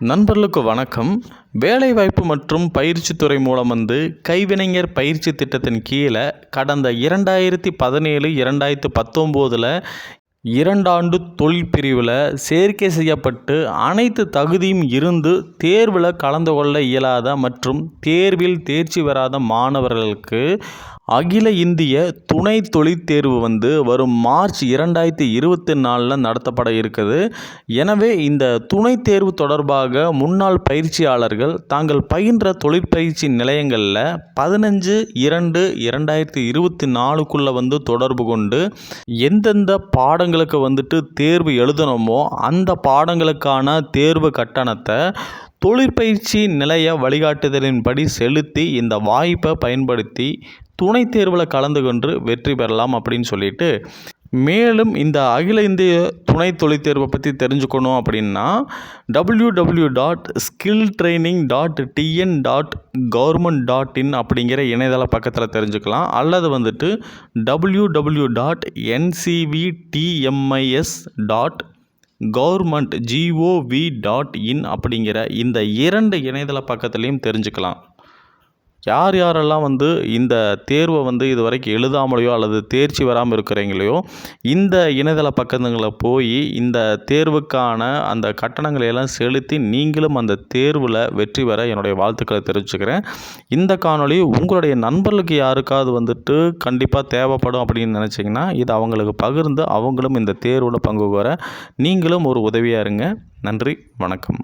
நண்பர்களுக்கு வணக்கம். வேலைவாய்ப்பு மற்றும் பயிற்சித்துறை மூலம் கைவினைஞர் பயிற்சி திட்டத்தின் கீழே கடந்த 2017 2019 2 தொழில் பிரிவில் சேர்க்கை செய்யப்பட்டு அனைத்து தகுதியும் இருந்து தேர்வில் கலந்து கொள்ள இயலாத மற்றும் தேர்வில் தேர்ச்சி பெறாத மாணவர்களுக்கு அகில இந்திய துணை தொழிற் தேர்வு வரும் மார்ச் 2024 நடத்தப்பட இருக்குது. எனவே இந்த துணை தேர்வு தொடர்பாக முன்னாள் பயிற்சியாளர்கள் தாங்கள் பயின்ற தொழிற்பயிற்சி நிலையங்களில் 15/2/2024 தொடர்பு கொண்டு எந்தெந்த பாடங்களுக்கு தேர்வு எழுதணுமோ அந்த பாடங்களுக்கான தேர்வு கட்டணத்தை தொழிற்பயிற்சி நிலைய வழிகாட்டுதலின்படி செலுத்தி இந்த வாய்ப்பை பயன்படுத்தி துணை தேர்வில் கலந்து கொண்டு வெற்றி பெறலாம் அப்படின்னு சொல்லிட்டு, மேலும் இந்த அகில இந்திய துணை தொழிற் தேர்வை பற்றி தெரிஞ்சுக்கணும் அப்படின்னா www.skilltraining.tn.government.in அப்படிங்கிற இணையதள பக்கத்தில் தெரிஞ்சுக்கலாம். அல்லது www.ncvtmis.government.in அப்படிங்கிற இந்த 2 இணையதள பக்கத்துலையும் தெரிஞ்சுக்கலாம். யாரெல்லாம் இந்த தேர்வை இதுவரைக்கும் எழுதாமலையோ அல்லது தேர்ச்சி வராமல் இருக்கிறீங்களையோ இந்த இணையதள பக்கங்களை போய் இந்த தேர்வுக்கான அந்த கட்டணங்களை எல்லாம் செலுத்தி நீங்களும் அந்த தேர்வில் வெற்றி பெற என்னுடைய வாழ்த்துக்களை தெரிவிச்சுக்கிறேன். இந்த காணொளி உங்களுடைய நண்பர்களுக்கு யாருக்காவது கண்டிப்பாக தேவைப்படும் அப்படின்னு நினச்சிங்கன்னா இது அவங்களுக்கு பகிர்ந்து அவங்களும் இந்த தேர்வில் பங்கு பெற நீங்களும் ஒரு உதவியாக இருங்க. நன்றி, வணக்கம்.